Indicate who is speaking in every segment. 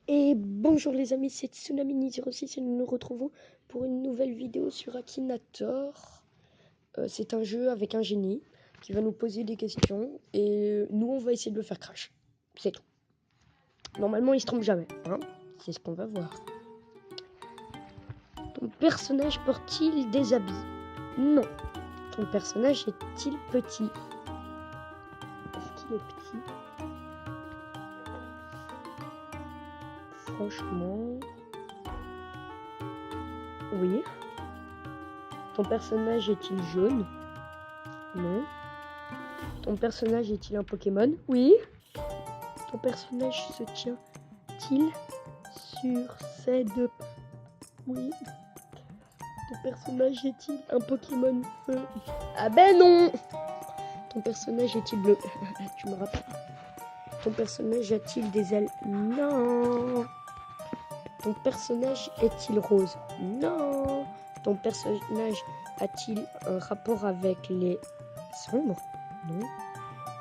Speaker 1: Et bonjour les amis, c'est Tsunamini06 et nous nous retrouvons pour une nouvelle vidéo sur Akinator. C'est un jeu avec un génie qui va nous poser des questions et nous on va essayer de le faire crash. C'est tout. Normalement il se trompe jamais, hein. C'est ce qu'on va voir. Ton personnage porte-t-il des habits? Non. Ton personnage est-il petit? Est-ce qu'il est petit? Franchement... Oui. Ton personnage est-il jaune? Non. Ton personnage est-il un Pokémon? Oui. Ton personnage se tient-il sur ses deux... Oui. Ton personnage est-il un Pokémon feu? Ah ben non. Ton personnage est-il bleu? Tu me rappelles? Ton personnage a-t-il des ailes? Non. Ton personnage est-il rose? Non. Ton personnage a-t-il un rapport avec les sombres? Non.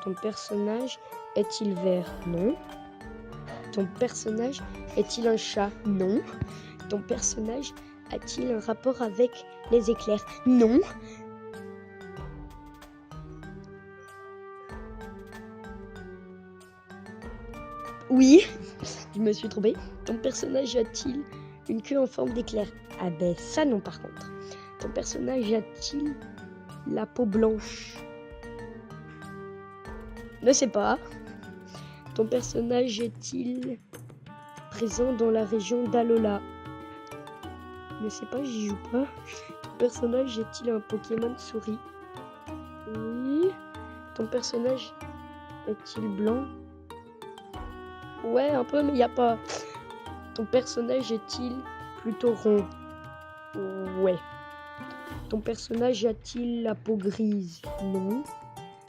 Speaker 1: Ton personnage est-il vert? Non. Ton personnage est-il un chat? Non. Ton personnage a-t-il un rapport avec les éclairs? Non. Oui. Je me suis trompée. Ton personnage a-t-il une queue en forme d'éclair? Ah ben ça non par contre. Ton personnage a-t-il la peau blanche? Ne sais pas. Ton personnage est-il présent dans la région d'Alola? Ne sais pas, j'y joue pas. Ton personnage est-il un Pokémon souris? Oui. Ton personnage est-il blanc? Ouais, un peu, mais y a pas. Ton personnage est-il plutôt rond? Ouais. Ton personnage a-t-il la peau grise? Non.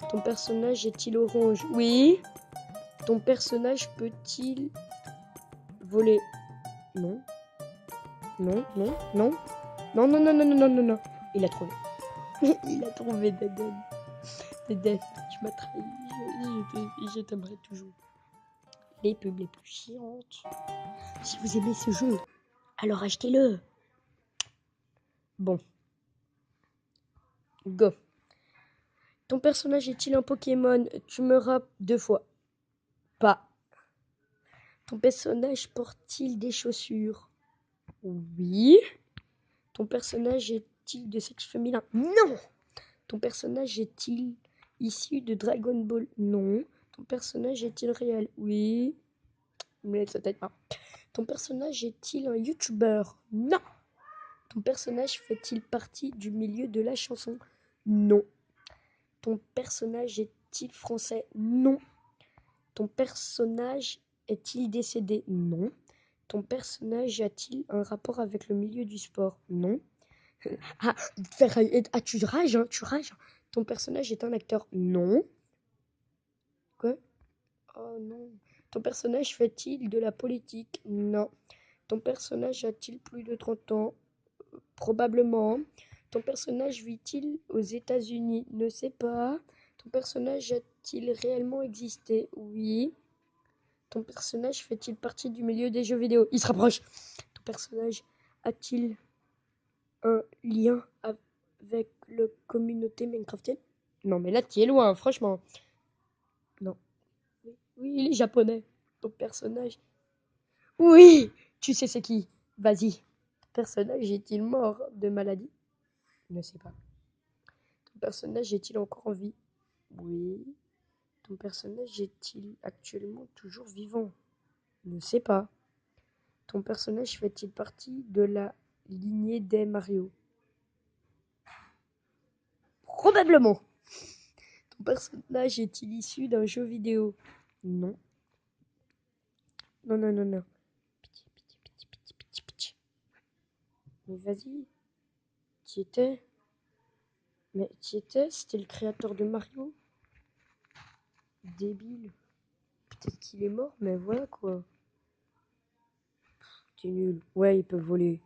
Speaker 1: Ton personnage est-il orange? Oui. Ton personnage peut-il voler? Non. Non, non, non. Non, non, non, non, non, non, non, non. Il a trouvé. Il a trouvé Deden. Deden, tu m'as trahi. Je t'aimerai toujours. Les pubs les plus chiantes. Si vous aimez ce jeu, alors achetez-le. Bon. Go. Ton personnage est-il un Pokémon? Tu me rappes 2 fois. Pas. Ton personnage porte-t-il des chaussures? Oui. Ton personnage est-il de sexe féminin? Non. Ton personnage est-il issu de Dragon Ball? Non. Ton personnage est-il réel? Oui. Mais peut-être pas. Ton personnage est-il un YouTuber? Non. Ton personnage fait-il partie du milieu de la chanson? Non. Ton personnage est-il français? Non. Ton personnage est-il décédé? Non. Ton personnage a-t-il un rapport avec le milieu du sport? Non. Ah, tu rages, hein, tu rages. Ton personnage est un acteur? Non. Quoi? Oh non. Ton personnage fait-il de la politique? Non. Ton personnage a-t-il plus de 30 ans? Probablement. Ton personnage vit-il aux États-Unis? Ne sais pas. Ton personnage a-t-il réellement existé? Oui. Ton personnage fait-il partie du milieu des jeux vidéo? Il se rapproche. Ton personnage a-t-il un lien avec la communauté Minecraftienne? Non, mais là, tu es loin, franchement. Non. Oui, il est japonais. Ton personnage. Oui, tu sais c'est qui? Vas-y. Ton personnage est-il mort de maladie? Ne sais pas. Ton personnage est-il encore en vie? Oui. Ton personnage est-il actuellement toujours vivant? Ne sais pas. Ton personnage fait-il partie de la lignée des Mario? Probablement. Ton personnage est-il issu d'un jeu vidéo? Non. Non, non, non, non. Pitié, pitié, pitié, pitié, pitié, pitié. Mais vas-y. Qui était? Mais qui était? C'était le créateur de Mario? Débile. Peut-être qu'il est mort, mais voilà quoi. T'es nul. Ouais, il peut voler.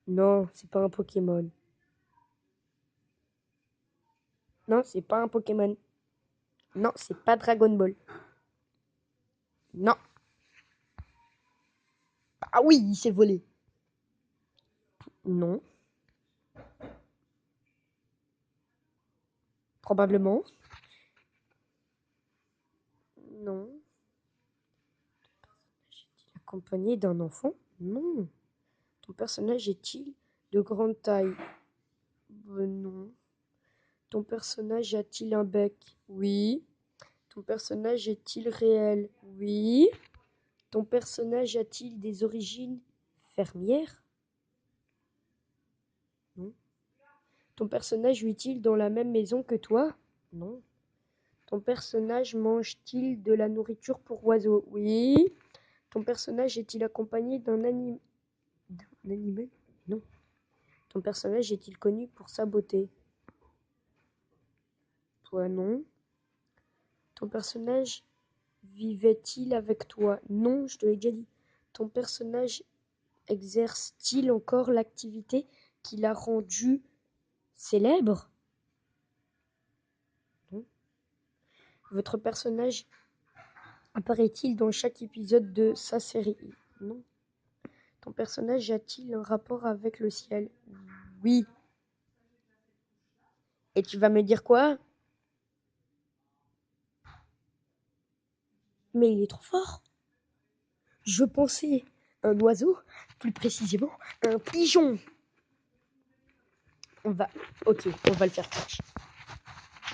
Speaker 1: Non, c'est pas un Pokémon. Non, c'est pas un Pokémon. Non, c'est pas Dragon Ball. Non. Ah oui, il s'est volé. Non. Probablement. Non. Est-il accompagné d'un enfant? Non. Ton personnage est-il de grande taille? Non. Ton personnage a-t-il un bec? Oui. Ton personnage est-il réel? Oui. Ton personnage a-t-il des origines fermières? Non. Ton personnage vit-il dans la même maison que toi? Non. Ton personnage mange-t-il de la nourriture pour oiseaux? Oui. Ton personnage est-il accompagné d'un animal? Non. Ton personnage est-il connu pour sa beauté? Toi, non. Ton personnage vivait-il avec toi? Non, je te l'ai déjà dit. Ton personnage exerce-t-il encore l'activité qui l'a rendu célèbre? Non. Votre personnage apparaît-il dans chaque épisode de sa série? Non. Ton personnage a-t-il un rapport avec le ciel? Oui. Et tu vas me dire quoi? Mais il est trop fort. Je pensais un oiseau, plus précisément un pigeon. On va le faire catch.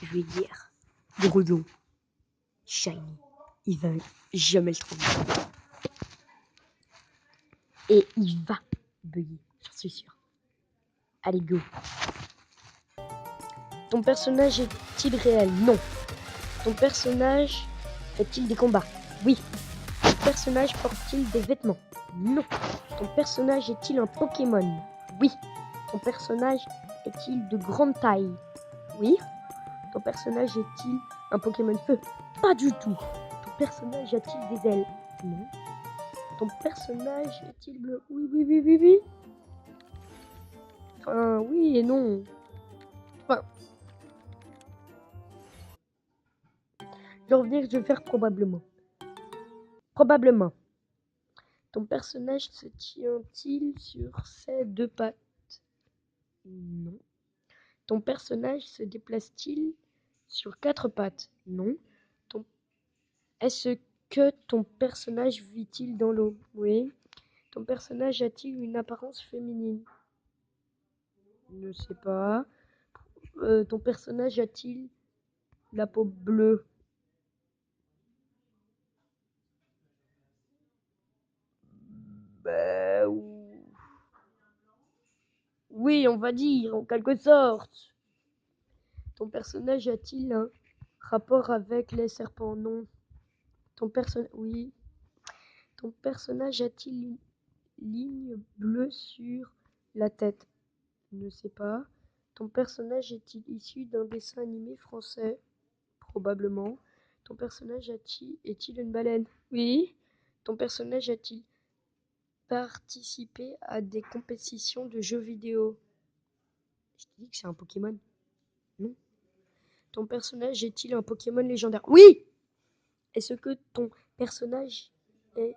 Speaker 1: Je vais dire Gredon, Shiny. Il va jamais le trouver. Et il va bugger, j'en suis sûr. Allez, go. Ton personnage est-il réel? Non. Ton personnage fait-il des combats? Oui. Ton personnage porte-t-il des vêtements? Non. Ton personnage est-il un Pokémon? Oui. Ton personnage est-il de grande taille? Oui. Ton personnage est-il un Pokémon feu? Pas du tout. Ton personnage a-t-il des ailes? Non. Ton personnage est-il bleu? Oui, oui, oui, oui, oui. Enfin, oui et non. Enfin, je vais revenir, je vais faire probablement. Probablement. Ton personnage se tient-il sur ses deux pattes? Non. Ton personnage se déplace-t-il sur quatre pattes? Non. Ton... Est-ce que ton personnage vit-il dans l'eau? Oui. Ton personnage a-t-il une apparence féminine? Ne sais pas. Ton personnage a-t-il la peau bleue? Bah, oui, on va dire, en quelque sorte. Ton personnage a-t-il un rapport avec les serpents? Non. Oui. Ton personnage a-t-il une ligne bleue sur la tête? Ne sais pas. Ton personnage est-il issu d'un dessin animé français? Probablement. Ton personnage est-il une baleine? Oui. Ton personnage a-t-il participé à des compétitions de jeux vidéo? Je t'ai dit que c'est un Pokémon. Non. Ton personnage est-il un Pokémon légendaire? Oui! Est-ce que ton personnage est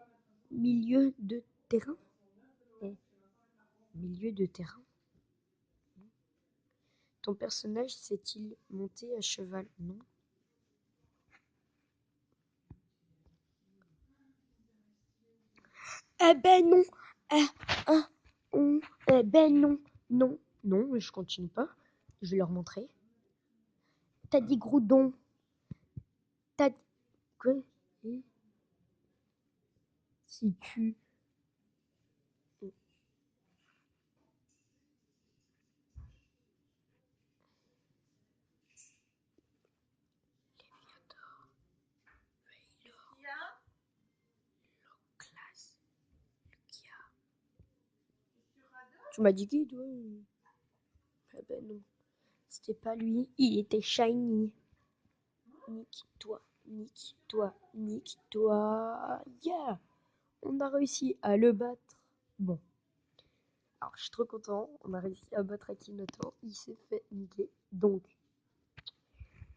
Speaker 1: milieu de terrain? Est milieu de terrain? Ton personnage s'est-il monté à cheval? Non. Eh ben non. Eh ben non. Non. Non, je continue pas. Je vais leur montrer. T'as dit Groudon. T'as dit... Quoi? Si tu... Tu m'as dit qui, toi? Eh ben non. C'était pas lui. Il était shiny. Nique-toi. Nique-toi. Nique-toi. Yeah! On a réussi à le battre. Bon. Alors, je suis trop content. On a réussi à battre Akinoto. Il s'est fait niquer. Donc,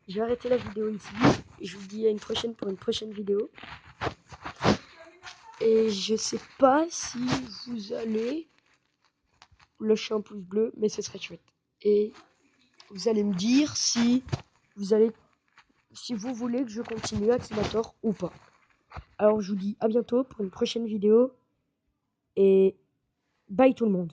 Speaker 1: je vais arrêter la vidéo ici. Et je vous dis à une prochaine pour une prochaine vidéo. Et je sais pas si vous allez lâcher un pouce bleu, mais ce serait chouette. Et vous allez me dire si vous voulez que je continue Akinator ou pas. Alors je vous dis à bientôt pour une prochaine vidéo et bye tout le monde.